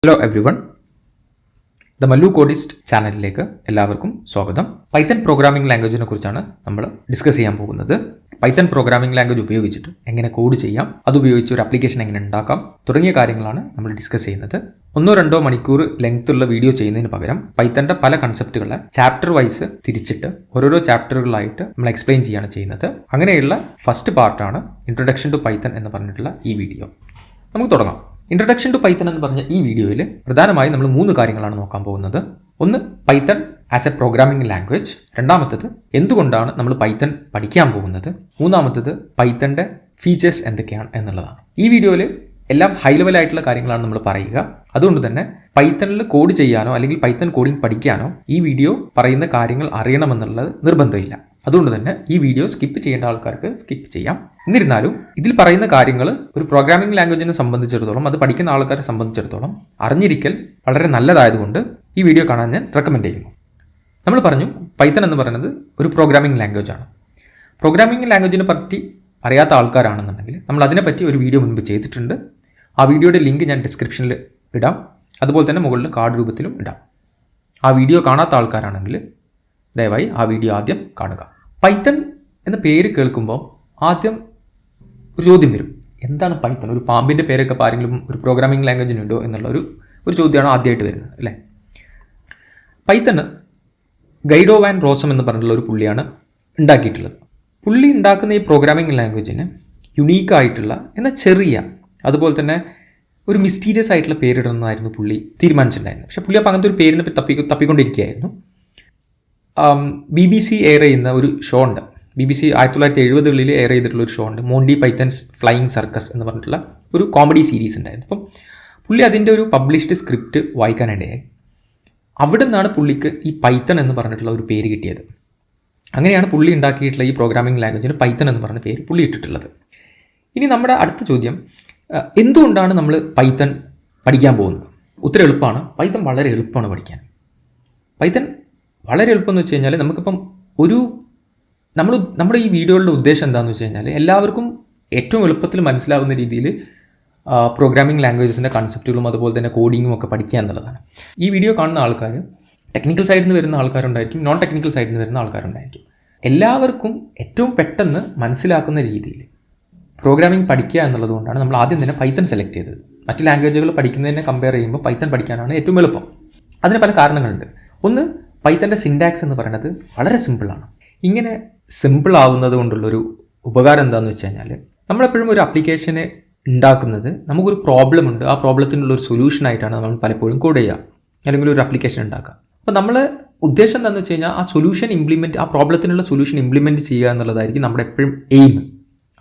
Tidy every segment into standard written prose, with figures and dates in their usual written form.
Hello everyone. The Mallu Codist ചാനലിലേക്ക് എല്ലാവർക്കും സ്വാഗതം. പൈത്തൺ പ്രോഗ്രാമിംഗ് ലാംഗ്വേജിനെ കുറിച്ചാണ് നമ്മൾ ഡിസ്കസ് ചെയ്യാൻ പോകുന്നത്. പൈത്തൺ പ്രോഗ്രാമിംഗ് ലാംഗ്വേജ് ഉപയോഗിച്ചിട്ട് എങ്ങനെ കോഡ് ചെയ്യാം, അതുപയോഗിച്ച് ഒരു ആപ്ലിക്കേഷൻ എങ്ങനെ ഉണ്ടാക്കാം തുടങ്ങിയ കാര്യങ്ങളാണ് നമ്മൾ ഡിസ്കസ് ചെയ്യുന്നത്. 1-2 മണിക്കൂർ ലെങ്ത് ഉള്ള വീഡിയോ ചെയ്യുന്നതിന് പകരം പൈത്തണിന്റെ പല കൺസെപ്റ്റുകളെ ചാപ്റ്റർ വൈസ് തിരിച്ചിട്ട് ഓരോരോ ചാപ്റ്ററുകളായിട്ട് നമ്മൾ എക്സ്പ്ലെയിൻ ചെയ്യാണ് ചെയ്യുന്നത്. അങ്ങനെയുള്ള ഫസ്റ്റ് പാർട്ടാണ് ഇൻട്രൊഡക്ഷൻ ടു പൈത്തൺ എന്ന് പറഞ്ഞിട്ടുള്ള ഈ വീഡിയോ. നമുക്ക് തുടങ്ങാം. ഇൻട്രൊഡക്ഷൻ ടു പൈത്തൺ എന്ന് പറഞ്ഞ ഈ വീഡിയോയിൽ പ്രധാനമായും നമ്മൾ 3 കാര്യങ്ങളാണ് നോക്കാൻ പോകുന്നത്. ഒന്ന്, Python as A programming language. രണ്ടാമത്തത്, എന്തുകൊണ്ടാണ് നമ്മൾ പൈത്തൺ പഠിക്കാൻ പോകുന്നത്. മൂന്നാമത്തത്, പൈത്തണിന്റെ ഫീച്ചേഴ്സ് എന്തൊക്കെയാണ് എന്നുള്ളതാണ്. ഈ വീഡിയോയിൽ എല്ലാം ഹൈ ലെവലായിട്ടുള്ള കാര്യങ്ങളാണ് നമ്മൾ പറയുക. അതുകൊണ്ട് തന്നെ പൈത്തണിൽ കോഡ് ചെയ്യാനോ അല്ലെങ്കിൽ പൈത്തൺ കോഡിംഗ് പഠിക്കാനോ ഈ വീഡിയോ പറയുന്ന കാര്യങ്ങൾ അറിയണമെന്നുള്ളത് നിർബന്ധമില്ല. അതുകൊണ്ട് തന്നെ ഈ വീഡിയോ സ്കിപ്പ് ചെയ്യേണ്ട ആൾക്കാർക്ക് സ്കിപ്പ് ചെയ്യാം. എന്നിരുന്നാലും ഇതിൽ പറയുന്ന കാര്യങ്ങൾ ഒരു പ്രോഗ്രാമിംഗ് ലാംഗ്വേജിനെ സംബന്ധിച്ചിടത്തോളം, അത് പഠിക്കുന്ന ആൾക്കാരെ സംബന്ധിച്ചിടത്തോളം അറിഞ്ഞിരിക്കൽ വളരെ നല്ലതായതുകൊണ്ട് ഈ വീഡിയോ കാണാൻ ഞാൻ റെക്കമെൻഡ് ചെയ്യുന്നു. നമ്മൾ പറഞ്ഞു പൈത്തൺ എന്ന് പറയുന്നത് ഒരു പ്രോഗ്രാമിംഗ് ലാംഗ്വേജ് ആണ്. പ്രോഗ്രാമിംഗ് ലാംഗ്വേജിനെ പറ്റി അറിയാത്ത ആൾക്കാരാണെന്നുണ്ടെങ്കിൽ നമ്മൾ അതിനെപ്പറ്റി ഒരു വീഡിയോ മുൻപ് ചെയ്തിട്ടുണ്ട്. ആ വീഡിയോയുടെ ലിങ്ക് ഞാൻ ഡിസ്ക്രിപ്ഷനിൽ ഇടാം, അതുപോലെ തന്നെ മുകളിൽ കാർഡ് രൂപത്തിലും ഇടാം. ആ വീഡിയോ കാണാത്ത ആൾക്കാരാണെങ്കിൽ ദയവായി ആ വീഡിയോ ആദ്യം കാണുക. പൈത്തൺ എന്ന പേര് കേൾക്കുമ്പോൾ ആദ്യം ഒരു ചോദ്യം വരും, എന്താണ് പൈത്തൺ? ഒരു പാമ്പിൻ്റെ പേരൊക്കെ ആരെങ്കിലും ഒരു പ്രോഗ്രാമിംഗ് ലാംഗ്വേജിനുണ്ടോ എന്നുള്ള ഒരു ചോദ്യമാണ് ആദ്യമായിട്ട് വരുന്നത്, അല്ലേ? പൈത്തൺ ഗൈഡോ വാൻ റോസം എന്ന് പറഞ്ഞിട്ടുള്ള ഒരു പുള്ളിയാണ് ഉണ്ടാക്കിയിട്ടുള്ളത്. പുള്ളി ഉണ്ടാക്കുന്ന ഈ പ്രോഗ്രാമിംഗ് ലാംഗ്വേജിന് യുണീക്കായിട്ടുള്ള എന്നാൽ ചെറിയ, അതുപോലെ തന്നെ ഒരു മിസ്റ്റീരിയസ് ആയിട്ടുള്ള പേരിടുന്നതായിരുന്നു പുള്ളി തീരുമാനിച്ചിട്ടുണ്ടായിരുന്നു. പക്ഷേ പുള്ളി അപ്പോൾ അങ്ങനത്തെ ഒരു പേരിനെ തപ്പിക്കൊണ്ടിരിക്കുകയായിരുന്നു. BBC എയർ ചെയ്യുന്ന ഒരു ഷോ ഉണ്ട്. BBC 1970 എയർ ചെയ്തിട്ടുള്ള ഒരു ഷോ ഉണ്ട്, മോണ്ടി പൈത്തൺസ് ഫ്ലൈയിങ് സർക്കസ് എന്ന് പറഞ്ഞിട്ടുള്ള ഒരു കോമഡി സീരീസ് ഉണ്ടായിരുന്നു. അപ്പം പുള്ളി അതിൻ്റെ ഒരു പബ്ലിഷ്ഡ് സ്ക്രിപ്റ്റ് വായിക്കാനിടയായി. അവിടെ നിന്നാണ് പുള്ളിക്ക് ഈ പൈത്തൺ എന്ന് പറഞ്ഞിട്ടുള്ള ഒരു പേര് കിട്ടിയത്. അങ്ങനെയാണ് പുള്ളി ഉണ്ടാക്കിയിട്ടുള്ള ഈ പ്രോഗ്രാമിംഗ് ലാംഗ്വേജിന് പൈത്തൺ എന്ന് പറഞ്ഞ പേര് പുള്ളി ഇട്ടിട്ടുള്ളത്. ഇനി നമ്മുടെ അടുത്ത ചോദ്യം, എന്തുകൊണ്ടാണ് നമ്മൾ പൈത്തൺ പഠിക്കാൻ പോകുന്നത്? ഉത്തരം എളുപ്പമാണ്. പൈത്തൺ വളരെ എളുപ്പമാണ് പഠിക്കാൻ. പൈത്തൺ വളരെ എളുപ്പമെന്ന് വെച്ച് കഴിഞ്ഞാൽ നമുക്കിപ്പം നമ്മുടെ ഈ വീഡിയോയുടെ ഉദ്ദേശം എന്താണെന്ന് വെച്ച് കഴിഞ്ഞാൽ എല്ലാവർക്കും ഏറ്റവും എളുപ്പത്തിൽ മനസ്സിലാവുന്ന രീതിയിൽ പ്രോഗ്രാമിംഗ് ലാംഗ്വേജസിൻ്റെ കൺസെപ്റ്റുകളും അതുപോലെ തന്നെ കോഡിങ്ങും ഒക്കെ പഠിക്കുക എന്നുള്ളതാണ്. ഈ വീഡിയോ കാണുന്ന ആൾക്കാർ ടെക്നിക്കൽ സൈഡിൽ നിന്ന് വരുന്ന ആൾക്കാരുണ്ടായിരിക്കും, നോൺ ടെക്നിക്കൽ സൈഡിൽ നിന്ന് വരുന്ന ആൾക്കാരുണ്ടായിരിക്കും. എല്ലാവർക്കും ഏറ്റവും പെട്ടെന്ന് മനസ്സിലാക്കുന്ന രീതിയിൽ പ്രോഗ്രാമിംഗ് പഠിക്കുക എന്നുള്ളത് കൊണ്ടാണ് നമ്മൾ ആദ്യം തന്നെ പൈത്തൺ സെലക്ട് ചെയ്തത്. മറ്റ് ലാംഗ്വേജുകൾ പഠിക്കുന്നതിനെ കമ്പയർ ചെയ്യുമ്പോൾ പൈത്തൺ പഠിക്കാനാണ് ഏറ്റവും എളുപ്പം. അതിന് പല കാരണങ്ങളുണ്ട്. ഒന്ന്, പൈത്തൻ്റെ സിൻടാക്സ് എന്ന് പറയുന്നത് വളരെ സിമ്പിളാണ്. ഇങ്ങനെ സിമ്പിൾ ആവുന്നത് കൊണ്ടുള്ളൊരു ഉപകാരം എന്താണെന്ന് വെച്ച് കഴിഞ്ഞാൽ നമ്മളെപ്പോഴും ഒരു ആപ്ലിക്കേഷനെ ഉണ്ടാക്കുന്നത് നമുക്കൊരു പ്രോബ്ലം ഉണ്ട്, ആ പ്രോബ്ലത്തിനുള്ളൊരു സൊല്യൂഷനായിട്ടാണ് നമ്മൾ പലപ്പോഴും കോഡ് ചെയ്യുക അല്ലെങ്കിൽ ഒരു ആപ്ലിക്കേഷൻ ഉണ്ടാക്കുക. അപ്പോൾ നമ്മൾ ഉദ്ദേശം എന്താണെന്ന് വെച്ച് കഴിഞ്ഞാൽ ആ പ്രോബ്ലത്തിനുള്ള സൊല്യൂഷൻ ഇംപ്ലിമെൻറ്റ് ചെയ്യുക എന്നുള്ളതായിരിക്കും നമ്മുടെ എപ്പോഴും എയിം.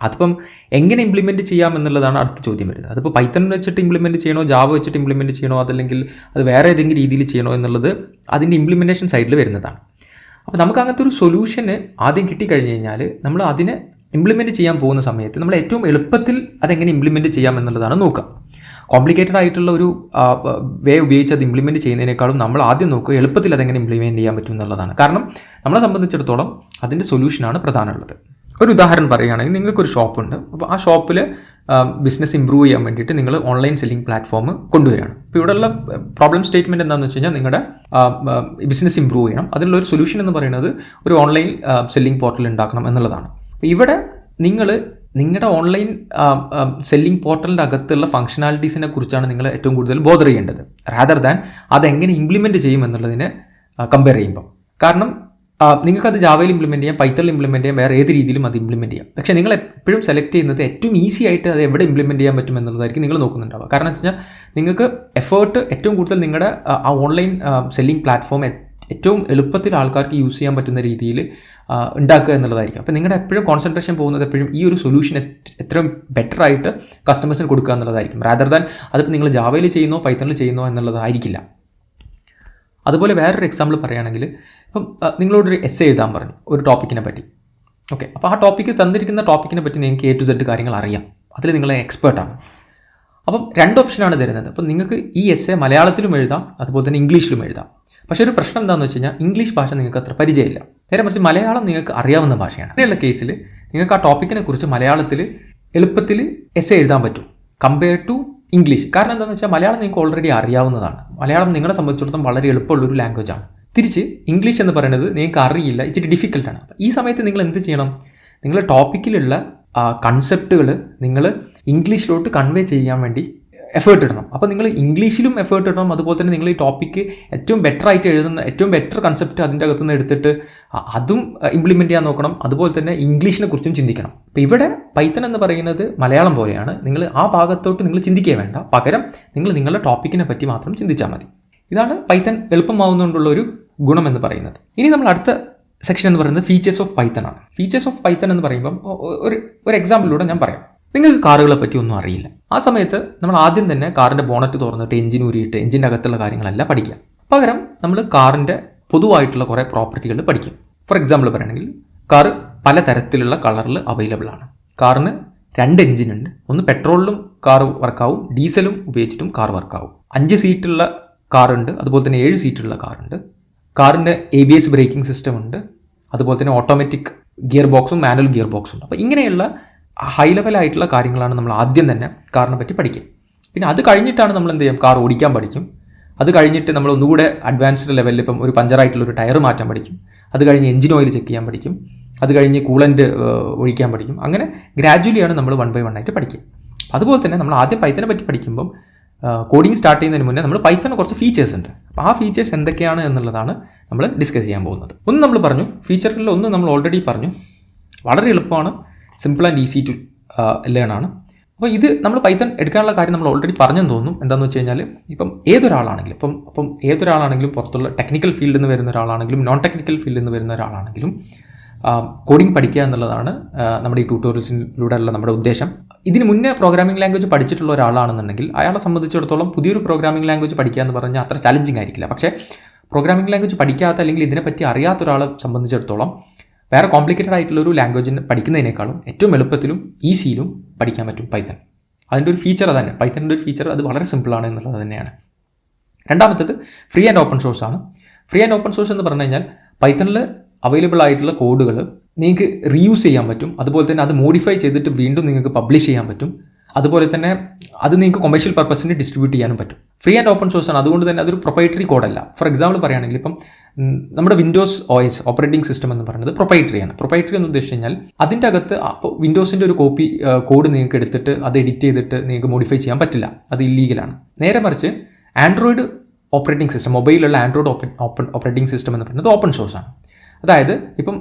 അതിപ്പം എങ്ങനെ ഇംപ്ലിമെൻറ്റ് ചെയ്യാം എന്നുള്ളതാണ് അടുത്ത ചോദ്യം വരുന്നത്. അതിപ്പോൾ പൈത്തൺ വെച്ചിട്ട് ഇംപ്ലിമെൻറ്റ് ചെയ്യണോ, ജാവ വെച്ചിട്ട് ഇംപ്ലിമെൻറ്റ് ചെയ്യണോ, അതല്ലെങ്കിൽ അത് വേറെ ഏതെങ്കിലും രീതിയിൽ ചെയ്യണോ എന്നുള്ളത് അതിൻ്റെ ഇംപ്ലിമെൻറ്റേഷൻ സൈഡിൽ വരുന്നതാണ്. അപ്പോൾ നമുക്ക് അങ്ങനത്തെ ഒരു സൊല്യൂഷന് ആദ്യം കിട്ടിക്കഴിഞ്ഞ് കഴിഞ്ഞാൽ നമ്മൾ അതിനെ ഇംപ്ലിമെൻറ്റ് ചെയ്യാൻ പോകുന്ന സമയത്ത് നമ്മൾ ഏറ്റവും എളുപ്പത്തിൽ അതെങ്ങനെ ഇംപ്ലിമെൻറ്റ് ചെയ്യാം എന്നുള്ളതാണ് നോക്കുക. കോംപ്ലിക്കേറ്റഡ് ആയിട്ടുള്ള ഒരു വേ ഉപയോഗിച്ച് അത് ഇംപ്ലിമെൻറ്റ് ചെയ്യുന്നതിനേക്കാളും നമ്മൾ ആദ്യം നോക്കുക എളുപ്പത്തിൽ അതെങ്ങനെ ഇംപ്ലിമെൻറ്റ് ചെയ്യാൻ പറ്റും എന്നുള്ളതാണ്. കാരണം നമ്മളെ സംബന്ധിച്ചിടത്തോളം അതിൻ്റെ സൊല്യൂഷനാണ് പ്രധാനമുള്ളത്. ഒരു ഉദാഹരണം പറയുകയാണെങ്കിൽ നിങ്ങൾക്കൊരു ഷോപ്പുണ്ട്. അപ്പോൾ ആ ഷോപ്പിൽ ബിസിനസ് ഇമ്പ്രൂവ് ചെയ്യാൻ വേണ്ടിയിട്ട് നിങ്ങൾ ഓൺലൈൻ സെല്ലിംഗ് പ്ലാറ്റ്ഫോം കൊണ്ടുവരികയാണ്. അപ്പോൾ ഇവിടെയുള്ള പ്രോബ്ലം സ്റ്റേറ്റ്മെൻറ്റ് എന്താണെന്ന് വെച്ച് കഴിഞ്ഞാൽ നിങ്ങളുടെ ബിസിനസ് ഇമ്പ്രൂവ് ചെയ്യണം. അതിനുള്ള ഒരു സൊല്യൂഷൻ എന്ന് പറയുന്നത് ഒരു ഓൺലൈൻ സെല്ലിംഗ് പോർട്ടൽ ഉണ്ടാക്കണം എന്നുള്ളതാണ്. അപ്പോൾ ഇവിടെ നിങ്ങളുടെ ഓൺലൈൻ സെല്ലിംഗ് പോർട്ടലിൻ്റെ അകത്തുള്ള ഫംഗ്ഷനാലിറ്റീസിനെ കുറിച്ചാണ് നിങ്ങൾ ഏറ്റവും കൂടുതൽ ബോദർ ചെയ്യേണ്ടത്, റാദർ ദാൻ അതെങ്ങനെ ഇംപ്ലിമെൻറ്റ് ചെയ്യും എന്നുള്ളതിനെ കമ്പയർ ചെയ്യുമ്പോൾ. കാരണം നിങ്ങൾക്കത് ജാവയിൽ ഇംപ്ലിമെൻറ്റ് ചെയ്യാം, പൈത്തണിൽ ഇംപ്ലിമെൻറ്റ് ചെയ്യാം, വേറെ ഏത് രീതിയിലും അത് ഇംപ്ലിമെൻറ്റ് ചെയ്യാം. പക്ഷേ നിങ്ങൾ എപ്പോഴും സെലക്ട് ചെയ്യുന്നത് ഏറ്റവും ഈസി ആയിട്ട് അത് എവിടെ ഇംപ്ലിമെൻറ്റ് ചെയ്യാൻ പറ്റും എന്നുള്ളതായിരിക്കും നിങ്ങൾ നോക്കുന്നുണ്ടാവുക. കാരണം എന്ന് വെച്ച് കഴിഞ്ഞാൽ നിങ്ങൾക്ക് എഫേർട്ട് ഏറ്റവും കൂടുതൽ നിങ്ങളുടെ ആ ഓൺലൈൻ സെല്ലിംഗ് പ്ലാറ്റ്ഫോം ഏറ്റവും എളുപ്പത്തിൽ ആൾക്കാർക്ക് യൂസ് ചെയ്യാൻ പറ്റുന്ന രീതിയിൽ ഉണ്ടാക്കുക എന്നുള്ളതായിരിക്കും. അപ്പോൾ നിങ്ങളുടെ എപ്പോഴും കോൺസെൻട്രേഷൻ പോകുന്നത് എപ്പോഴും ഈ ഒരു സൊല്യൂഷൻ എത്രയും ബെറ്റർ ആയിട്ട് കസ്റ്റമേഴ്സിന് കൊടുക്കുക എന്നുള്ളതായിരിക്കും, റാദർ ദാൻ അതിപ്പോൾ നിങ്ങൾ ജാവയിൽ ചെയ്യുന്നോ പൈത്തണിൽ ചെയ്യുന്നോ എന്നുള്ളതായിരിക്കില്ല. അതുപോലെ വേറൊരു എക്സാമ്പിൾ പറയുകയാണെങ്കിൽ, ഇപ്പം നിങ്ങളോടൊരു എസ്സേ എഴുതാൻ പറഞ്ഞു ഒരു ടോപ്പിക്കിനെ പറ്റി. ഓക്കെ, അപ്പോൾ ആ തന്നിരിക്കുന്ന ടോപ്പിക്കിനെ പറ്റി നിങ്ങൾക്ക് A to Z കാര്യങ്ങൾ അറിയാം, അതിൽ നിങ്ങൾ എക്സ്പേർട്ടാണ്. അപ്പം 2 ഓപ്ഷനാണ് തരുന്നത്. അപ്പം നിങ്ങൾക്ക് ഈ എസ്സേ മലയാളത്തിലും എഴുതാം, അതുപോലെ തന്നെ ഇംഗ്ലീഷിലും എഴുതാം. പക്ഷേ ഒരു പ്രശ്നം എന്താണെന്ന് വെച്ച് കഴിഞ്ഞാൽ ഇംഗ്ലീഷ് ഭാഷ നിങ്ങൾക്ക് അത്ര പരിചയമില്ല, നേരെ മറിച്ച് മലയാളം നിങ്ങൾക്ക് അറിയാവുന്ന ഭാഷയാണ്. അങ്ങനെയുള്ള കേസിൽ നിങ്ങൾക്ക് ആ ടോപ്പിക്കിനെ കുറിച്ച് മലയാളത്തിൽ എളുപ്പത്തിൽ എസ്സേ എഴുതാൻ പറ്റും കമ്പയർ ടു ഇംഗ്ലീഷ്. കാരണം എന്താണെന്ന് വെച്ചാൽ മലയാളം നിങ്ങൾക്ക് ഓൾറെഡി അറിയാവുന്നതാണ്. മലയാളം നിങ്ങളെ സംബന്ധിച്ചിടത്തോളം വളരെ എളുപ്പമുള്ളൊരു ലാംഗ്വേജാണ്. തിരിച്ച് ഇംഗ്ലീഷ് എന്ന് പറയുന്നത് നിങ്ങൾക്ക് അറിയില്ല, ഇച്ചിരി ഡിഫിക്കൽട്ടാണ്. ഈ സമയത്ത് നിങ്ങൾ എന്ത് ചെയ്യണം? നിങ്ങൾ ടോപ്പിക്കിലുള്ള കൺസെപ്റ്റുകൾ നിങ്ങൾ ഇംഗ്ലീഷിലോട്ട് കൺവേ ചെയ്യാൻ വേണ്ടി എഫേർട്ട് ഇടണം. അപ്പോൾ നിങ്ങൾ ഇംഗ്ലീഷിലും എഫേർട്ട് ഇടണം. അതുപോലെ തന്നെ നിങ്ങൾ ഈ ടോപ്പിക്ക് ഏറ്റവും ബെറ്റർ ആയിട്ട് എഴുതുന്ന ഏറ്റവും ബെറ്റർ കൺസെപ്റ്റ് അതിൻ്റെ അകത്തുനിന്ന് എടുത്തിട്ട് അതും ഇംപ്ലിമെൻറ്റ് ചെയ്യാൻ നോക്കണം. അതുപോലെ തന്നെ ഇംഗ്ലീഷിനെ കുറിച്ചും ചിന്തിക്കണം. അപ്പോൾ ഇവിടെ പൈത്തൺ എന്ന് പറയുന്നത് മലയാളം പോലെയാണ്. നിങ്ങൾ ആ ഭാഗത്തോട്ട് നിങ്ങൾ ചിന്തിക്കുക വേണ്ട. പകരം നിങ്ങൾ നിങ്ങളുടെ ടോപ്പിക്കിനെ പറ്റി മാത്രം ചിന്തിച്ചാൽ മതി. ഇതാണ് പൈത്തൺ എളുപ്പമാവുന്നതുകൊണ്ടുള്ള ഒരു ഗുണം എന്ന് പറയുന്നത്. ഇനി നമ്മൾ അടുത്ത സെക്ഷൻ എന്ന് പറയുന്നത് ഫീച്ചേഴ്സ് ഓഫ് പൈത്തൺ ആണ്. ഫീച്ചേഴ്സ് ഓഫ് പൈത്തൺ എന്ന് പറയുമ്പം ഒരു എക്സാമ്പിളിലൂടെ ഞാൻ പറയാം. നിങ്ങൾക്ക് കാറുകളെ പറ്റി ഒന്നും അറിയില്ല. ആ സമയത്ത് നമ്മൾ ആദ്യം തന്നെ കാറിൻ്റെ ബോണറ്റ് തുറന്നിട്ട് എഞ്ചിൻ ഊരിയിട്ട് എഞ്ചിൻ്റെ അകത്തുള്ള കാര്യങ്ങളല്ല പഠിക്കുക. പകരം നമ്മൾ കാറിൻ്റെ പൊതുവായിട്ടുള്ള കുറേ പ്രോപ്പർട്ടികൾ പഠിക്കും. ഫോർ എക്സാമ്പിൾ പറയുകയാണെങ്കിൽ കാറ് പല തരത്തിലുള്ള കളറിൽ അവൈലബിൾ ആണ്. കാറിന് 2 എഞ്ചിനുണ്ട്. ഒന്ന് പെട്രോളിലും കാർ വർക്കാവും, ഡീസലും ഉപയോഗിച്ചിട്ടും കാർ വർക്കാവും. 5 സീറ്റുള്ള കാറുണ്ട്, അതുപോലെ തന്നെ 7 സീറ്റുള്ള കാറുണ്ട്. കാറിൻ്റെ ABS ബ്രേക്കിംഗ് സിസ്റ്റം ഉണ്ട്, അതുപോലെ തന്നെ ഓട്ടോമാറ്റിക് ഗിയർ ബോക്സും മാനുവൽ ഗിയർ ബോക്സും ഉണ്ട്. അപ്പോൾ ഇങ്ങനെയുള്ള ഹൈ ലെവലായിട്ടുള്ള കാര്യങ്ങളാണ് നമ്മൾ ആദ്യം തന്നെ കാറിനെ പറ്റി പഠിക്കും. പിന്നെ അത് കഴിഞ്ഞിട്ടാണ് നമ്മൾ എന്ത് ചെയ്യും? കാർ ഓടിക്കാൻ പഠിക്കും. അത് കഴിഞ്ഞിട്ട് നമ്മൾ ഒന്നുകൂടെ അഡ്വാൻസ്ഡ് ലെവലിൽ ഇപ്പം ഒരു പഞ്ചറായിട്ടുള്ള ഒരു ടയർ മാറ്റാൻ പഠിക്കും. അത് കഴിഞ്ഞ് എഞ്ചിൻ ഓയിൽ ചെക്ക് ചെയ്യാൻ പഠിക്കും. അത് കഴിഞ്ഞ് കൂളൻ്റ് ഒഴിക്കാൻ പഠിക്കും. അങ്ങനെ ഗ്രാജുവലിയാണ് നമ്മൾ 1 by 1 ആയിട്ട് പഠിക്കുക. അതുപോലെ തന്നെ നമ്മൾ ആദ്യം പൈത്തനെ പറ്റി പഠിക്കുമ്പം കോഡിങ് സ്റ്റാർട്ട് ചെയ്യുന്നതിന് മുന്നേ നമ്മൾ പൈത്തന് കുറച്ച് ഫീച്ചേഴ്സ് ഉണ്ട്. അപ്പോൾ ആ ഫീച്ചേഴ്സ് എന്തൊക്കെയാണ് എന്നുള്ളതാണ് നമ്മൾ ഡിസ്കസ് ചെയ്യാൻ പോകുന്നത്. ഒന്ന് നമ്മൾ പറഞ്ഞു, ഫീച്ചറിൽ ഒന്ന് നമ്മൾ ഓൾറെഡി പറഞ്ഞു, വളരെ എളുപ്പമാണ്, simple and easy to learn ആണ്. അപ്പോൾ ഇത് നമ്മൾ പൈത്തൺ എടുക്കാനുള്ള കാര്യം നമ്മൾ ഓൾറെഡി പറഞ്ഞെന്ന് തോന്നും. എന്താണെന്ന് വെച്ച് കഴിഞ്ഞാൽ ഇപ്പം ഏതൊരാളാണെങ്കിലും പുറത്തുള്ള ടെക്നിക്കൽ ഫീൽഡിൽ നിന്ന് വരുന്ന ഒരാളാണെങ്കിലും നോൺ ടെക്നിക്കൽ ഫീൽഡിൽ നിന്ന് വരുന്ന ഒരാളാണെങ്കിലും കോഡിംഗ് പഠിക്കുക എന്നുള്ളതാണ് നമ്മുടെ ഈ ട്യൂട്ടോറിയൽസിലൂടെയുള്ള നമ്മുടെ ഉദ്ദേശം. ഇതിന് മുന്നേ പ്രോഗ്രാമിംഗ് ലാംഗ്വേജ് പഠിച്ചിട്ടുള്ള ഒരാളാണെന്നുണ്ടെങ്കിൽ അയാളെ സംബന്ധിച്ചിടത്തോളം പുതിയൊരു പ്രോഗ്രാമിംഗ് ലാംഗ്വേജ് പഠിക്കുക എന്ന് പറഞ്ഞാൽ അത്ര ചാലഞ്ചിങ് ആയിരിക്കില്ല. പക്ഷേ പ്രോഗ്രാമിംഗ് ലാംഗ്വേജ് പഠിക്കാത്ത അല്ലെങ്കിൽ ഇതിനെപ്പറ്റി അറിയാത്ത ഒരാളെ സംബന്ധിച്ചിടത്തോളം വേറെ കോംപ്ലിക്കേറ്റഡ് ആയിട്ടുള്ളൊരു ലാംഗ്വേജിന് പഠിക്കുന്നതിനേക്കാളും ഏറ്റവും എളുപ്പത്തിലും ഈസിയിലും പഠിക്കാൻ പറ്റും പൈത്തൺ. അതിൻ്റെ ഒരു ഫീച്ചർ അതന്നെ, പൈത്തണിൻ്റെ ഒരു ഫീച്ചർ അത് വളരെ സിമ്പിളാണ് എന്നുള്ളത് തന്നെയാണ്. രണ്ടാമത്തേത് ഫ്രീ ആൻഡ് ഓപ്പൺ സോഴ്സ് ആണ്. ഫ്രീ ആൻഡ് ഓപ്പൺ സോഴ്സ് എന്ന് പറഞ്ഞു കഴിഞ്ഞാൽ പൈത്തണിൽ അവൈലബിൾ ആയിട്ടുള്ള കോഡുകൾ നിങ്ങൾക്ക് റീയൂസ് ചെയ്യാൻ പറ്റും. അതുപോലെ തന്നെ അത് മോഡിഫൈ ചെയ്തിട്ട് വീണ്ടും നിങ്ങൾക്ക് പബ്ലിഷ് ചെയ്യാൻ പറ്റും. അതുപോലെ തന്നെ അത് നിങ്ങൾക്ക് കൊമേഴ്ഷ്യൽ പർപ്പസിന് ഡിസ്ട്രിബ്യൂട്ട് ചെയ്യാനും പറ്റും. ഫ്രീ ആൻഡ് ഓപ്പൺ സോഴ്സ് ആണ്. അതുകൊണ്ട് തന്നെ അതൊരു പ്രൊപ്പറേറ്ററി കോഡല്ല. ഫോർ എക്സാമ്പിൾ പറയുകയാണെങ്കിൽ ഇപ്പം നമ്മുടെ വിൻഡോസ് OS ഓപ്പറേറ്റിംഗ് സിസ്റ്റം എന്ന് പറയുന്നത് പ്രൊപ്പറേറ്ററി ആണ്. പ്രൊപ്പറേറ്ററി എന്ന് ഉദ്ദേശിച്ച് കഴിഞ്ഞാൽ അതിൻ്റെ അകത്ത് അപ്പോൾ വിൻഡോസിൻ്റെ ഒരു കോഡ് നിങ്ങൾക്ക് എടുത്തിട്ട് അത് എഡിറ്റ് ചെയ്തിട്ട് നിങ്ങൾക്ക് മോഡിഫൈ ചെയ്യാൻ പറ്റില്ല, അത് ഇല്ലീഗലാണ്. നേരെ മറിച്ച് ആൻഡ്രോയിഡ് ഓപ്പറേറ്റിംഗ് സിസ്റ്റം, മൊബൈലിലുള്ള ആൻഡ്രോയിഡ് ഓപ്പറേറ്റിംഗ് സിസ്റ്റം എന്ന് പറയുന്നത് ഓപ്പൺ സോഴ്സ് ആണ്. അതായത് ഇപ്പം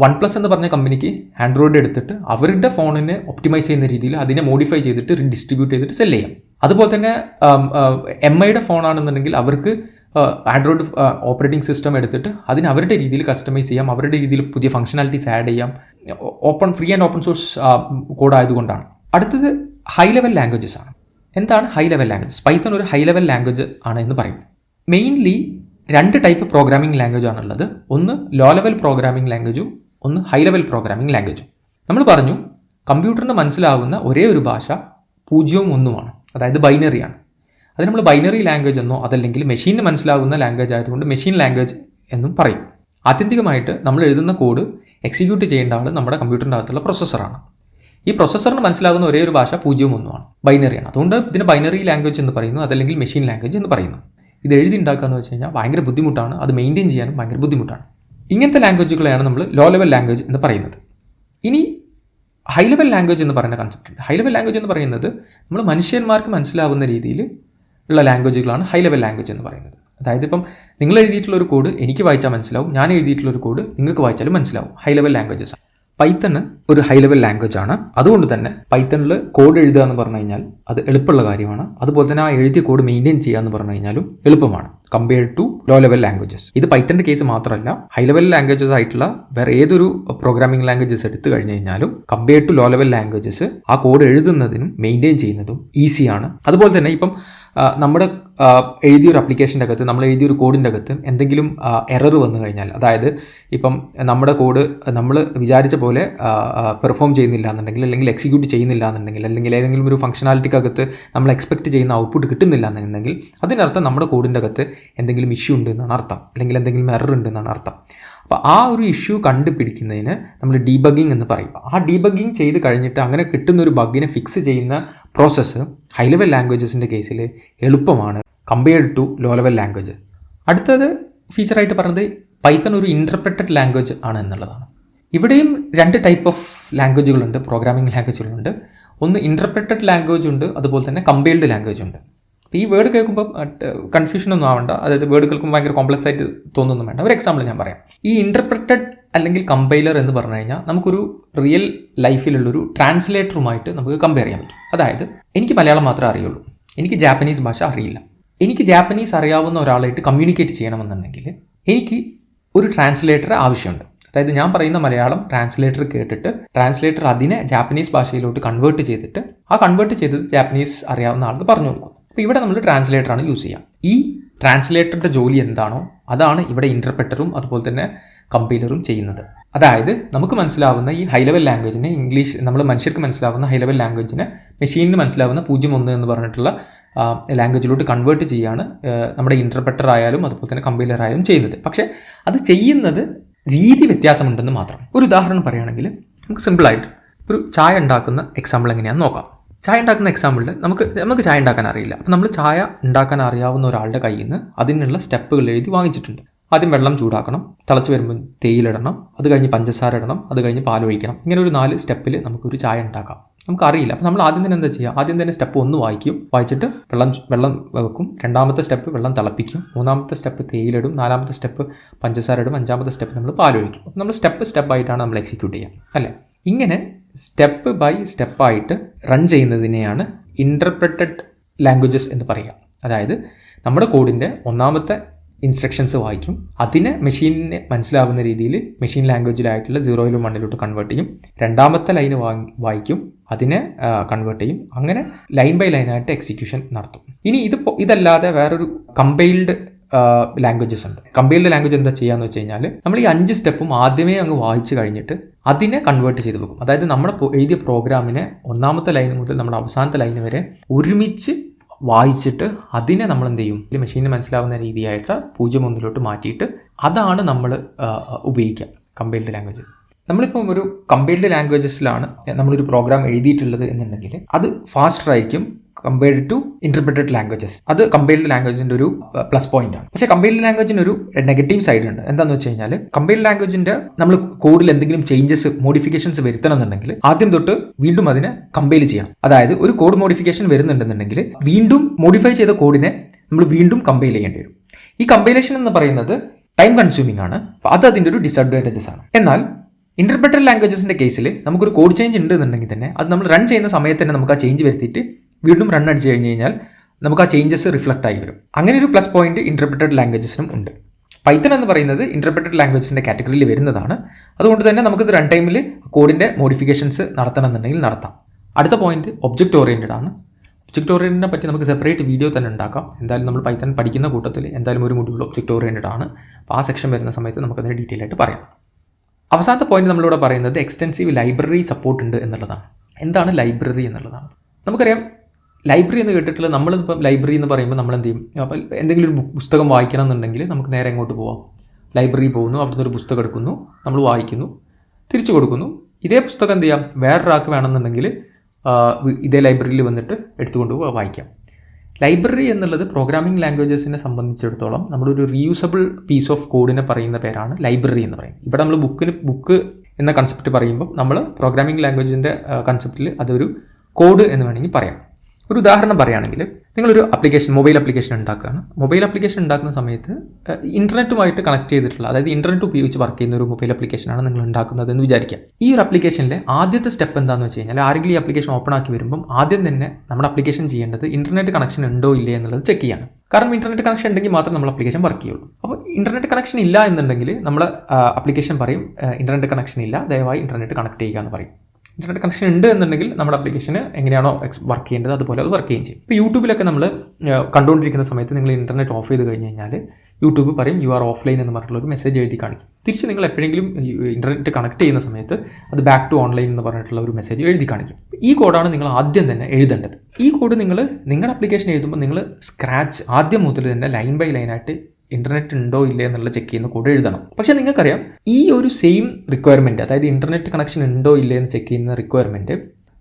OnePlus എന്ന് പറഞ്ഞ കമ്പനിക്ക് ആൻഡ്രോയിഡ് എടുത്തിട്ട് അവരുടെ ഫോണിനെ ഒപ്റ്റിമൈസ് ചെയ്യുന്ന രീതിയിൽ അതിനെ മോഡിഫൈ ചെയ്തിട്ട് ഡിസ്ട്രിബ്യൂട്ട് ചെയ്തിട്ട് സെല് ചെയ്യാം. അതുപോലെ തന്നെ MIയുടെ ഫോണാണെന്നുണ്ടെങ്കിൽ അവർക്ക് ആൻഡ്രോയിഡ് ഓപ്പറേറ്റിംഗ് സിസ്റ്റം എടുത്തിട്ട് അതിന് അവരുടെ രീതിയിൽ കസ്റ്റമൈസ് ചെയ്യാം, അവരുടെ രീതിയിൽ പുതിയ ഫംഗ്ഷനാലിറ്റീസ് ആഡ് ചെയ്യാം. Free and open source code ആയതുകൊണ്ടാണ്. അടുത്തത് ഹൈ ലെവൽ ലാംഗ്വേജസ് ആണ്. എന്താണ് ഹൈ ലെവൽ ലാംഗ്വേജസ്? പൈത്തൺ ഒരു ഹൈ ലെവൽ ലാംഗ്വേജ് ആണ് എന്ന് പറയും. മെയിൻലി 2 ടൈപ്പ് പ്രോഗ്രാമിംഗ് ലാംഗ്വേജ് ആണുള്ളത്. ഒന്ന് ലോ ലെവൽ പ്രോഗ്രാമിംഗ് ലാംഗ്വേജും ഒന്ന് ഹൈ ലെവൽ പ്രോഗ്രാമിംഗ് ലാംഗ്വേജും. നമ്മൾ പറഞ്ഞു കമ്പ്യൂട്ടറിന് മനസ്സിലാവുന്ന ഒരേ ഒരു ഭാഷ 0ഉം 1ഉമാണ്, അതായത് ബൈനറിയാണ്. അത് നമ്മൾ ബൈനറി ലാംഗ്വേജ് എന്നോ അതല്ലെങ്കിൽ മെഷീനിന് മനസ്സിലാകുന്ന ലാംഗ്വേജ് ആയതുകൊണ്ട് മെഷീൻ ലാംഗ്വേജ് എന്നും പറയും. ആത്യന്തികമായിട്ട് നമ്മൾ എഴുതുന്ന കോഡ് എക്സിക്യൂട്ട് ചെയ്യേണ്ട ആൾ നമ്മുടെ കമ്പ്യൂട്ടറിൻ്റെ അകത്തുള്ള പ്രൊസസ്സറാണ്. ഈ പ്രൊസസ്സറിന് മനസ്സിലാകുന്ന ഒരേ ഒരു ഭാഷ 0ഉം 1ഉമാണ്, ബൈനറിയാണ്. അതുകൊണ്ട് ഇതിന് ബൈനറി ലാംഗ്വേജ് എന്ന് പറയുന്നു, അതല്ലെങ്കിൽ മെഷീൻ ലാംഗ്വേജ് എന്ന് പറയുന്നു. ഇത് എഴുതി ഉണ്ടാക്കുക എന്ന് വെച്ച് കഴിഞ്ഞാൽ ഭയങ്കര ബുദ്ധിമുട്ടാണ്, അത് മെയിൻറ്റെയിൻ ചെയ്യാനും ഭയങ്കര ബുദ്ധിമുട്ടാണ്. ഇങ്ങനത്തെ ലാംഗ്വേജുകളെയാണ് നമ്മൾ ലോ ലെവൽ ലാംഗ്വേജ് എന്ന് പറയുന്നത്. ഇനി ഹൈ ലെവൽ ലാംഗ്വേജ് എന്ന് പറയുന്ന കൺസെപ്റ്റ് ഉണ്ട്. ഹൈ ലെവൽ ലാംഗ്വേജ് എന്ന് പറയുന്നത് നമ്മൾ മനുഷ്യന്മാർക്ക് മനസ്സിലാവുന്ന രീതിയിൽ ഉള്ള ലാംഗ്വേജുകളാണ് ഹൈ ലെവൽ ലാംഗ്വേജ് എന്ന് പറയുന്നത്. അതായത് ഇപ്പം നിങ്ങൾ എഴുതിയിട്ടുള്ള ഒരു കോഡ് എനിക്ക് വായിച്ചാൽ മനസ്സിലാവും, ഞാൻ എഴുതിയിട്ടുള്ള ഒരു കോഡ് നിങ്ങൾക്ക് വായിച്ചാലും മനസ്സിലാവും. High level languages. പൈത്തൺ ഒരു ഹൈ ലെവൽ ലാംഗ്വേജ് ആണ്. അതുകൊണ്ട് തന്നെ പൈത്തണിൽ കോഡ് എഴുതുക എന്ന് പറഞ്ഞു കഴിഞ്ഞാൽ അത് എളുപ്പമുള്ള കാര്യമാണ്. അതുപോലെ തന്നെ ആ എഴുതിയ കോഡ് മെയിൻറ്റെയിൻ ചെയ്യുക എന്ന് പറഞ്ഞു കഴിഞ്ഞാലും എളുപ്പമാണ് compared to low level languages. ഇത് പൈത്തണിൻ്റെ കേസ് മാത്രമല്ല, ഹൈ ലെവൽ ലാംഗ്വേജസ് ആയിട്ടുള്ള വേറെ ഏതൊരു പ്രോഗ്രാമിംഗ് ലാംഗ്വേജസ് എടുത്തു കഴിഞ്ഞ് കഴിഞ്ഞാലും compared to low level languages ആ കോഡ് എഴുതുന്നതിനും മെയിൻറ്റെയിൻ ചെയ്യുന്നതും ഈസിയാണ്. അതുപോലെ തന്നെ ഇപ്പം നമ്മുടെ എഴുതിയൊരു ആപ്ലിക്കേഷൻ്റെ അകത്ത്, നമ്മൾ എഴുതിയൊരു കോഡിൻ്റെ അകത്ത് എന്തെങ്കിലും എറർ വന്നു കഴിഞ്ഞാൽ, അതായത് ഇപ്പം നമ്മുടെ കോഡ് നമ്മൾ വിചാരിച്ച പോലെ പെർഫോം ചെയ്യുന്നില്ല എന്നുണ്ടെങ്കിൽ, അല്ലെങ്കിൽ എക്സിക്യൂട്ട് ചെയ്യുന്നില്ല എന്നുണ്ടെങ്കിൽ, അല്ലെങ്കിൽ ഏതെങ്കിലും ഒരു ഫംഗ്ഷനാലിറ്റിക്കകത്ത് നമ്മൾ എക്സ്പെക്ട് ചെയ്യുന്ന ഔട്ട്പുട്ട് കിട്ടുന്നില്ല എന്നുണ്ടെങ്കിൽ അതിനർത്ഥം നമ്മുടെ കോഡിൻ്റെ അകത്ത് എന്തെങ്കിലും ഇഷ്യൂ ഉണ്ട് എന്നാണ് അർത്ഥം, അല്ലെങ്കിൽ എന്തെങ്കിലും എറർ ഉണ്ട് എന്നാണ് അർത്ഥം. അപ്പോൾ ആ ഒരു ഇഷ്യൂ കണ്ടുപിടിക്കുന്നതിന് നമ്മൾ ഡീബഗ്ഗിംഗ് എന്ന് പറയും. ആ ഡീബഗ്ഗിംഗ് ചെയ്ത് കഴിഞ്ഞിട്ട് അങ്ങനെ കിട്ടുന്നൊരു ബഗ്ഗിനെ ഫിക്സ് ചെയ്യുന്ന പ്രോസസ്സ് ഹൈ ലെവൽ ലാംഗ്വേജസിൻ്റെ കേസിൽ എളുപ്പമാണ് compared to low level language. അടുത്തത് ഫീച്ചറായിട്ട് പറഞ്ഞത് പൈത്തൺ ഒരു ഇൻ്റർപ്രറ്റഡ് ലാംഗ്വേജ് ആണ് എന്നുള്ളതാണ്. ഇവിടെയും 2 ടൈപ്പ് ഓഫ് ലാംഗ്വേജുകളുണ്ട്, പ്രോഗ്രാമിംഗ് ലാംഗ്വേജുകളുണ്ട്. ഒന്ന് ഇൻ്റർപ്രറ്റഡ് ലാംഗ്വേജ് ഉണ്ട്, അതുപോലെ തന്നെ കമ്പൈൽഡ് ലാംഗ്വേജ് ഉണ്ട്. അപ്പോൾ ഈ വേർഡ് കേൾക്കുമ്പോൾ കൺഫ്യൂഷനൊന്നും ആവണ്ട, അതായത് വേർഡ് കേൾക്കുമ്പോൾ ഭയങ്കര കോംപ്ലക്സ് ആയിട്ട് തോന്നുന്നു വേണ്ട. ഒരു എക്സാമ്പിൾ ഞാൻ പറയാം. ഈ ഇൻ്റർപ്രറ്റഡ് അല്ലെങ്കിൽ കമ്പൈലർ എന്ന് പറഞ്ഞു കഴിഞ്ഞാൽ നമുക്കൊരു റിയൽ ലൈഫിലുള്ളൊരു ട്രാൻസ്ലേറ്ററുമായിട്ട് നമുക്ക് കമ്പയർ ചെയ്യാൻ പറ്റും. അതായത് എനിക്ക് മലയാളം മാത്രമേ അറിയുള്ളൂ, എനിക്ക് ജാപ്പനീസ് ഭാഷ അറിയില്ല. എനിക്ക് ജാപ്പനീസ് അറിയാവുന്ന ഒരാളായിട്ട് കമ്മ്യൂണിക്കേറ്റ് ചെയ്യണമെന്നുണ്ടെങ്കിൽ എനിക്ക് ഒരു ട്രാൻസ്ലേറ്റർ ആവശ്യമുണ്ട്. അതായത് ഞാൻ പറയുന്ന മലയാളം ട്രാൻസ്ലേറ്റർ കേട്ടിട്ട് ട്രാൻസ്ലേറ്റർ അതിനെ ജാപ്പനീസ് ഭാഷയിലോട്ട് കൺവേർട്ട് ചെയ്തിട്ട് ആ കൺവേർട്ട് ചെയ്തത് ജാപ്പനീസ് അറിയാവുന്ന ആൾക്ക് പറഞ്ഞു കൊടുക്കും. അപ്പോൾ ഇവിടെ നമ്മൾ ട്രാൻസ്ലേറ്ററാണ് യൂസ് ചെയ്യുക. ഈ ട്രാൻസ്ലേറ്ററുടെ ജോലി എന്താണോ അതാണ് ഇവിടെ ഇൻ്റർപ്രറ്ററും അതുപോലെ തന്നെ കമ്പൈലറും ചെയ്യുന്നത്. അതായത് നമുക്ക് മനസ്സിലാവുന്ന ഈ ഹൈ ലെവൽ ലാംഗ്വേജിനെ ഇംഗ്ലീഷ് നമ്മൾ മനുഷ്യർക്ക് മനസ്സിലാവുന്ന ഹൈ ലെവൽ ലാംഗ്വേജിനെ മെഷീനിന് മനസ്സിലാവുന്ന 0-1 എന്ന് പറഞ്ഞിട്ടുള്ള ലാംഗ്വേജിലോട്ട് കൺവേർട്ട് ചെയ്യുകയാണ് നമ്മുടെ ഇൻ്റർപ്രറ്റർ ആയാലും അതുപോലെ തന്നെ കമ്പൈലർ ആയാലും ചെയ്യുന്നത്. പക്ഷേ അത് ചെയ്യുന്നത് രീതി വ്യത്യാസമുണ്ടെന്ന് മാത്രം. ഒരു ഉദാഹരണം പറയുകയാണെങ്കിൽ നമുക്ക് സിമ്പിളായിട്ട് ഒരു ചായ ഉണ്ടാക്കുന്ന എക്സാമ്പിൾ എങ്ങനെയാണെന്ന് നോക്കാം. ചായ ഉണ്ടാക്കുന്ന എക്സാമ്പിളിൽ നമുക്ക് ചായ ഉണ്ടാക്കാൻ അറിയില്ല. അപ്പോൾ നമ്മൾ ചായ ഉണ്ടാക്കാൻ അറിയാവുന്ന ഒരാളുടെ കയ്യിൽ നിന്ന് അതിനുള്ള സ്റ്റെപ്പുകൾ എഴുതി വാങ്ങിച്ചിട്ടുണ്ട്. ആദ്യം വെള്ളം ചൂടാക്കണം, തിളച്ച് വരുമ്പോൾ തേയിലിടണം, അത് കഴിഞ്ഞ് പഞ്ചസാര ഇടണം, അത് കഴിഞ്ഞ് പാൽ ഒഴിക്കണം. ഇങ്ങനെ ഒരു 4 സ്റ്റെപ്പിൽ നമുക്കൊരു ചായ ഉണ്ടാക്കാം. നമുക്കറിയില്ല. അപ്പോൾ നമ്മൾ ആദ്യം തന്നെ എന്താ ചെയ്യുക? ആദ്യം തന്നെ സ്റ്റെപ്പ് 1 വായിച്ചിട്ട് വെള്ളം വെക്കും. 2ാമത്തെ സ്റ്റെപ്പ് വെള്ളം തിളപ്പിക്കും. 3ാമത്തെ സ്റ്റെപ്പ് തേയിലിടും. 4ാമത്തെ സ്റ്റെപ്പ് പഞ്ചസാര ഇടും. 5ാമത്തെ സ്റ്റെപ്പ് നമ്മൾ പാലൊഴിക്കും. അപ്പോൾ നമ്മൾ സ്റ്റെപ്പായിട്ടാണ് നമ്മൾ എക്സിക്യൂട്ട് ചെയ്യുക, അല്ലേ? ഇങ്ങനെ സ്റ്റെപ്പ് ബൈ സ്റ്റെപ്പായിട്ട് റൺ ചെയ്യുന്നതിനെയാണ് ഇൻ്റർപ്രറ്റഡ് ലാംഗ്വേജസ് എന്ന് പറയുക. അതായത് നമ്മുടെ കോഡിൻ്റെ 1ാമത്തെ ഇൻസ്ട്രക്ഷൻസ് വായിക്കും, അതിനെ മെഷീനിന് മനസ്സിലാവുന്ന രീതിയിൽ മെഷീൻ ലാംഗ്വേജിലായിട്ടുള്ള 0-ലും 1-ലോട്ട് കൺവേർട്ട് ചെയ്യും. 2ാമത്തെ ലൈന് വായിക്കും, അതിനെ കൺവേർട്ട് ചെയ്യും. അങ്ങനെ ലൈൻ ബൈ ലൈനായിട്ട് എക്സിക്യൂഷൻ നടത്തും. ഇനി ഇതല്ലാതെ വേറൊരു കമ്പൈൽഡ് ലാംഗ്വേജസ് ഉണ്ട്. കമ്പൈൽഡ് ലാംഗ്വേജ് എന്താ ചെയ്യാന്ന് വെച്ച് കഴിഞ്ഞാൽ നമ്മൾ ഈ 5 സ്റ്റെപ്പും ആദ്യമേ അങ്ങ് വായിച്ച് കഴിഞ്ഞിട്ട് അതിനെ കൺവേർട്ട് ചെയ്ത് വെക്കും. അതായത് നമ്മുടെ എഴുതിയ പ്രോഗ്രാമിനെ 1ാമത്തെ ലൈൻ മുതൽ നമ്മുടെ അവസാനത്തെ ലൈൻ വരെ ഒരുമിച്ച് വായിച്ചിട്ട് അതിനെ നമ്മൾ എന്ത് ചെയ്യും? മെഷീനിന് മനസ്സിലാവുന്ന രീതിയായിട്ട് 0-1-ലോട്ട് മാറ്റിയിട്ട് അതാണ് നമ്മൾ ഉപയോഗിക്കുക കമ്പൈൽഡ് ലാംഗ്വേജ്. നമ്മളിപ്പം ഒരു കമ്പൈൽഡ് ലാംഗ്വേജസിലാണ് നമ്മളൊരു പ്രോഗ്രാം എഴുതിയിട്ടുള്ളത് എന്നുണ്ടെങ്കിൽ അത് ഫാസ്റ്റർ ആയിരിക്കും കമ്പയർഡ് ടു ഇൻ്റർപ്രറ്റഡ് ലാംഗ്വേജസ്. അത് കമ്പൈൽഡ് ലാംഗ്വേജിൻ്റെ ഒരു പ്ലസ് പോയിന്റ് ആണ്. പക്ഷേ കമ്പൈൽഡ് ലാംഗ്വേജിന് ഒരു നെഗറ്റീവ് സൈഡ് ഉണ്ട്. എന്താണെന്ന് വെച്ച് കഴിഞ്ഞാൽ കമ്പൈൽഡ് ലാംഗ്വേജിൻ്റെ നമ്മൾ കോഡിൽ എന്തെങ്കിലും ചേഞ്ചസ് മോഡിഫിക്കേഷൻസ് വരുത്തണം എന്നുണ്ടെങ്കിൽ ആദ്യം തൊട്ട് വീണ്ടും അതിനെ കമ്പൈൽ ചെയ്യാം. അതായത് ഒരു കോഡ് മോഡിഫിക്കേഷൻ വരുന്നുണ്ടെന്നുണ്ടെങ്കിൽ വീണ്ടും മോഡിഫൈ ചെയ്ത കോഡിനെ നമ്മൾ വീണ്ടും കമ്പൈൽ ചെയ്യേണ്ടി വരും. ഈ കമ്പൈലേഷൻ എന്ന് പറയുന്നത് ടൈം കൺസ്യൂമിംഗ് ആണ്. അത് അതിൻ്റെ ഒരു ഡിസഡ്വാൻറ്റേജസ് ആണ്. എന്നാൽ ഇൻ്റർപ്രറ്റഡ് ലാംഗ്വേജസിൻ്റെ കേസിൽ നമുക്കൊരു കോഡ് ചേഞ്ച് ഉണ്ട് എന്നുണ്ടെങ്കിൽ തന്നെ അത് നമ്മൾ റൺ ചെയ്യുന്ന സമയത്ത് തന്നെ നമുക്ക് ആ ചേഞ്ച് വരുത്തിയിട്ട് വീണ്ടും റൺ അടിച്ച് കഴിഞ്ഞ് കഴിഞ്ഞാൽ നമുക്ക് ആ ചേഞ്ചസ് റിഫ്ലക്റ്റ് ആയി വരും. അങ്ങനെ ഒരു പ്ലസ് പോയിന്റ് ഇൻ്റർപ്രറ്റഡ് ലാംഗ്വേജസിനും ഉണ്ട്. പൈത്തൺ എന്ന് പറയുന്നത് ഇൻ്റർപ്രറ്റഡ് ലാംഗ്വേജസിൻ്റെ കാറ്റഗറിയിൽ വരുന്നതാണ്. അതുകൊണ്ട് തന്നെ നമുക്കിത് റൺ ടൈമിൽ കോഡിൻ്റെ മോഡിഫിക്കേഷൻസ് നടത്തണമെന്നുണ്ടെങ്കിൽ നടത്താം. അടുത്ത പോയിന്റ് ഒബ്ജക്റ്റ് ഓറിയൻറ്റഡ് ആണ്. ഒബ്ജക്റ്റ് ഓറിയൻറ്റഡിനെ പറ്റി നമുക്ക് സെപ്പറേറ്റ് വീഡിയോ തന്നെ ഉണ്ടാക്കാം. എന്തായാലും നമ്മൾ പൈത്തൺ പഠിക്കുന്ന കൂട്ടത്തിൽ എന്തായാലും ഒരു മൊഡ്യൂൾ ഒബ്ജക്റ്റ് ഓറിയൻറ്റഡ് ആണ്. അപ്പോൾ ആ സെക്ഷൻ വരുന്ന സമയത്ത് നമുക്കതിന് ഡീറ്റെയിൽ ആയിട്ട് പറയാം. അവസാനത്തെ പോയിന്റ് നമ്മളിവിടെ പറയുന്നത് എക്സ്റ്റെൻസീവ് ലൈബ്രറി സപ്പോർട്ട് ഉണ്ട് എന്നുള്ളതാണ്. എന്താണ് ലൈബ്രറി എന്നുള്ളതാണ്? നമുക്കറിയാം, ലൈബ്രറി എന്ന് കേട്ടിട്ടുള്ള നമ്മളിപ്പം ലൈബ്രറി എന്ന് പറയുമ്പോൾ നമ്മൾ എന്ത് ചെയ്യും? അപ്പോൾ എന്തെങ്കിലും ഒരു പുസ്തകം വായിക്കണം എന്നുണ്ടെങ്കിൽ നമുക്ക് നേരെ എങ്ങോട്ട് പോവാം? ലൈബ്രറി പോകുന്നു, അവിടുന്ന് ഒരു പുസ്തകം എടുക്കുന്നു, നമ്മൾ വായിക്കുന്നു, തിരിച്ചു കൊടുക്കുന്നു. ഇതേ പുസ്തകം എന്ത് ചെയ്യാം? വേറൊരാൾക്ക് വേണമെന്നുണ്ടെങ്കിൽ ഇതേ ലൈബ്രറിയിൽ വന്നിട്ട് എടുത്തുകൊണ്ട് വായിക്കാം. ലൈബ്രറി എന്നുള്ളത് പ്രോഗ്രാമിംഗ് ലാംഗ്വേജസിനെ സംബന്ധിച്ചിടത്തോളം നമ്മളൊരു റീയൂസബിൾ പീസ് ഓഫ് കോഡിനെ പറയുന്ന പേരാണ് ലൈബ്രറി എന്ന് പറയുന്നത്. ഇവിടെ നമ്മൾ ബുക്ക് എന്ന കൺസെപ്റ്റ് പറയുമ്പോൾ നമ്മൾ പ്രോഗ്രാമിംഗ് ലാംഗ്വേജിൻ്റെ കൺസെപ്റ്റിൽ അതൊരു കോഡ് എന്ന് വേണമെങ്കിൽ പറയാം. ഒരു ഉദാഹരണം പറയുകയാണെങ്കിൽ നിങ്ങളൊരു മൊബൈൽ ആപ്ലിക്കേഷൻ ഉണ്ടാക്കുകയാണ്. മൊബൈൽ ആപ്ലിക്കേഷൻ ഉണ്ടാക്കുന്ന സമയത്ത് ഇൻ്റർനെറ്റുമായിട്ട് കണക്ട് ചെയ്തിട്ടുള്ള, അതായത് ഇൻ്റർനെറ്റ് ഉപയോഗിച്ച് വർക്ക് ചെയ്യുന്ന ഒരു മൊബൈൽ ആപ്ലിക്കേഷനാണ് നിങ്ങൾ ഉണ്ടാക്കുന്നത് എന്ന് വിചാരിക്കുക. ഈ ഒരു ആപ്ലിക്കേഷനിലെ ആദ്യത്തെ സ്റ്റെപ്പ് എന്താണെന്ന് വെച്ച് കഴിഞ്ഞാൽ ആരെങ്കിലും ഈ ആപ്ലിക്കേഷൻ ഓപ്പൺ ആക്കി വരുമ്പം ആദ്യം തന്നെ നമ്മുടെ ആപ്ലിക്കേഷൻ ചെയ്യേണ്ടത് ഇൻ്റർനെറ്റ് കണക്ഷൻ ഉണ്ടോ ഇല്ലേ എന്നുള്ളത് ചെക്ക് ചെയ്യാണ്. കാരണം ഇൻ്റർനെറ്റ് കണക്ഷൻ ഉണ്ടെങ്കിൽ മാത്രം നമ്മൾ ആപ്ലിക്കേഷൻ വർക്ക് ചെയ്യുള്ളൂ. അപ്പോൾ ഇൻ്റർനെറ്റ് കണക്ഷൻ ഇല്ല എന്നുണ്ടെങ്കിൽ നമ്മൾ ആപ്ലിക്കേഷൻ പറയും ഇൻ്റർനെറ്റ് കണക്ഷൻ ഇല്ല, ദയവായി ഇൻ്റർനെറ്റ് കണക്ട് ചെയ്യുക എന്ന് പറയും. ഇൻ്റർനെറ്റ് കണക്ഷൻ ഉണ്ട് എന്നുണ്ടെങ്കിൽ നമ്മുടെ ആപ്ലിക്കേഷന് എങ്ങനെയാണോ വർക്ക് ചെയ്യേണ്ടത് അതുപോലെ അത് വർക്ക് ചെയ്യും. ഇപ്പോൾ യൂട്യൂബിലൊക്കെ നമ്മൾ കണ്ടുകൊണ്ടിരിക്കുന്ന സമയത്ത് നിങ്ങൾ ഇൻ്റർനെറ്റ് ഓഫ് ചെയ്ത് കഴിഞ്ഞ് കഴിഞ്ഞാൽ യൂട്യൂബ് പറയും യു ആർ ഓഫ് ലൈൻ എന്ന് പറഞ്ഞിട്ടുള്ള ഒരു മെസ്സേജ് എഴുതി കാണിക്കും. തിരിച്ച് നിങ്ങൾ എപ്പോഴെങ്കിലും ഇൻ്റർനെറ്റ് കണക്ട് ചെയ്യുന്ന സമയത്ത് അത് ബാക്ക് ടു ഓൺലൈൻ എന്ന് പറഞ്ഞിട്ടുള്ള ഒരു മെസ്സേജ് എഴുതി കാണിക്കും. ഈ കോഡാണ് നിങ്ങൾ ആദ്യം തന്നെ എഴുതേണ്ടത്. ഈ കോഡ് നിങ്ങളുടെ ആപ്ലിക്കേഷൻ എഴുതുമ്പോൾ നിങ്ങൾ സ്ക്രാച്ച് ആദ്യം മുതൽ തന്നെ ലൈൻ ബൈ ലൈനായിട്ട് ഇൻ്റർനെറ്റ് ഉണ്ടോ ഇല്ലേ എന്നുള്ള ചെക്ക് ചെയ്യുന്ന കോഡ് എഴുതണം. പക്ഷേ നിങ്ങൾക്കറിയാം ഈ ഒരു സെയിം റിക്വയർമെൻറ്റ്, അതായത് ഇൻ്റർനെറ്റ് കണക്ഷൻ ഉണ്ടോ ഇല്ലേ എന്ന് ചെക്ക് ചെയ്യുന്ന റിക്വയർമെൻറ്റ്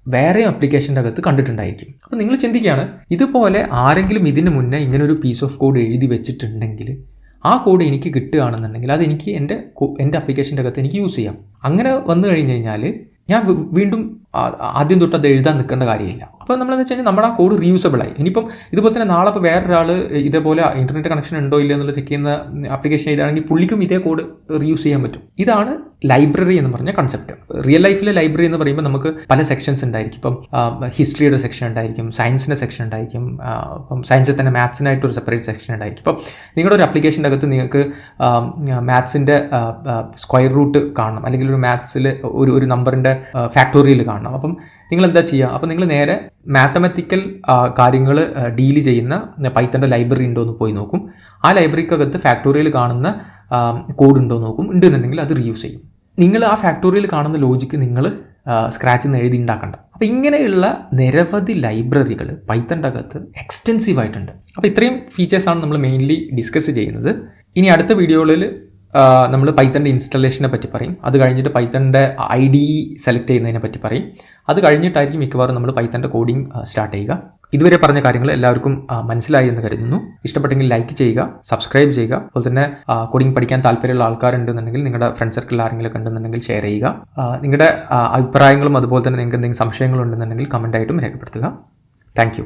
വേറെ ആപ്ലിക്കേഷൻ്റെ അകത്ത് കണ്ടിട്ടുണ്ടായിരിക്കും. അപ്പോൾ നിങ്ങൾ ചിന്തിക്കുകയാണ്, ഇതുപോലെ ആരെങ്കിലും ഇതിന് മുന്നേ ഇങ്ങനെ ഒരു പീസ് ഓഫ് കോഡ് എഴുതി വെച്ചിട്ടുണ്ടെങ്കിൽ ആ കോഡ് എനിക്ക് കിട്ടുകയാണെന്നുണ്ടെങ്കിൽ അതെനിക്ക് എൻ്റെ ആപ്ലിക്കേഷൻ്റെ അകത്ത് എനിക്ക് യൂസ് ചെയ്യാം. അങ്ങനെ വന്നു കഴിഞ്ഞ് കഴിഞ്ഞാൽ ഞാൻ വീണ്ടും ആദ്യം തൊട്ട് അത് എഴുതാൻ നിൽക്കേണ്ട കാര്യമില്ല. അപ്പോൾ നമ്മളെന്ന് വെച്ച് കഴിഞ്ഞാൽ നമ്മുടെ ആ കോഡ് റീയൂസബിളായി. ഇനിയിപ്പം ഇതുപോലെ തന്നെ നാളെ ഇപ്പോൾ വേറൊരാൾ ഇതേപോലെ ഇൻ്റർനെറ്റ് കണക്ഷൻ ഉണ്ടോ ഇല്ല എന്നുള്ള ചെക്ക് ചെയ്യുന്ന ആപ്ലിക്കേഷൻ ചെയ്താണെങ്കിൽ പുള്ളിക്കും ഇതേ കോഡ് റീയൂസ് ചെയ്യാൻ പറ്റും. ഇതാണ് ലൈബ്രറി എന്ന് പറഞ്ഞ കൺസെപ്റ്റ്. റിയൽ ലൈഫിലെ ലൈബ്രറി എന്ന് പറയുമ്പോൾ നമുക്ക് പല സെക്ഷൻസ് ഉണ്ടായിരിക്കും. ഇപ്പം ഹിസ്റ്ററിയുടെ സെക്ഷൻ ഉണ്ടായിരിക്കും, സയൻസിൻ്റെ സെക്ഷൻ ഉണ്ടായിരിക്കും, ഇപ്പം സയൻസിൽ തന്നെ മാത്സിനായിട്ടൊരു സെപ്പറേറ്റ് സെക്ഷൻ ഉണ്ടായിരിക്കും. ഇപ്പം നിങ്ങളുടെ ഒരു ആപ്ലിക്കേഷൻ്റെ അകത്ത് നിങ്ങൾക്ക് മാത്സിൻ്റെ സ്ക്വയർ റൂട്ട് കാണണം, അല്ലെങ്കിൽ ഒരു മാത്സിൽ ഒരു നമ്പറിൻ്റെ ഫാക്ടോറിയൽ കാണണം. അപ്പം നിങ്ങൾ എന്താ ചെയ്യുക? അപ്പം നിങ്ങൾ നേരെ മാത്തമാറ്റിക്കൽ കാര്യങ്ങൾ ഡീല് ചെയ്യുന്ന പൈത്തൻ്റെ ലൈബ്രറി ഉണ്ടോ എന്ന് പോയി നോക്കും. ആ ലൈബ്രറിക്കകത്ത് ഫാക്ടോറിയൽ കാണുന്ന കോഡ് ഉണ്ടോ നോക്കും. ഉണ്ടെന്നുണ്ടെങ്കിൽ അത് റീയൂസ് ചെയ്യും. നിങ്ങൾ ആ ഫാക്ടോറിയൽ കാണുന്ന ലോജിക്ക് നിങ്ങൾ സ്ക്രാച്ചിൽ നിന്ന് എഴുതി ഉണ്ടാക്കണ്ട. അപ്പോൾ ഇങ്ങനെയുള്ള നിരവധി ലൈബ്രറികൾ പൈത്തൻ്റെ അകത്ത് എക്സ്റ്റെൻസീവ് ആയിട്ടുണ്ട്. അപ്പോൾ ഇത്രയും ഫീച്ചേഴ്സാണ് നമ്മൾ മെയിൻലി ഡിസ്കസ് ചെയ്യുന്നത്. ഇനി അടുത്ത വീഡിയോകളിൽ നമ്മൾ പൈത്തൻ്റെ ഇൻസ്റ്റലേഷനെ പറ്റി പറയും. അത് കഴിഞ്ഞിട്ട് പൈത്തൻ്റെ IDE സെലക്ട് ചെയ്യുന്നതിനെ പറ്റി പറയും. അത് കഴിഞ്ഞിട്ടായിരിക്കും മിക്കവാറും നമ്മൾ പൈത്തൻ്റെ കോഡിംഗ് സ്റ്റാർട്ട് ചെയ്യുക. ഇതുവരെ പറഞ്ഞ കാര്യങ്ങൾ എല്ലാവർക്കും മനസ്സിലായി എന്ന് കരുതുന്നു. ഇഷ്ടപ്പെട്ടെങ്കിൽ ലൈക്ക് ചെയ്യുക, സബ്സ്ക്രൈബ് ചെയ്യുക. അതുപോലെ തന്നെ കോഡിംഗ് പഠിക്കാൻ താല്പര്യമുള്ള ആൾക്കാരുണ്ടെന്നുണ്ടെങ്കിൽ നിങ്ങളുടെ ഫ്രണ്ട് സർക്കിളിൽ ആരെങ്കിലും ഉണ്ടെന്നുണ്ടെങ്കിൽ ഷെയർ ചെയ്യുക. നിങ്ങളുടെ അഭിപ്രായങ്ങളും അതുപോലെ തന്നെ നിങ്ങൾക്ക് എന്തെങ്കിലും സംശയങ്ങളുണ്ടെന്നുണ്ടെങ്കിൽ കമൻ്റായിട്ടും രേഖപ്പെടുത്തുക. Thank you.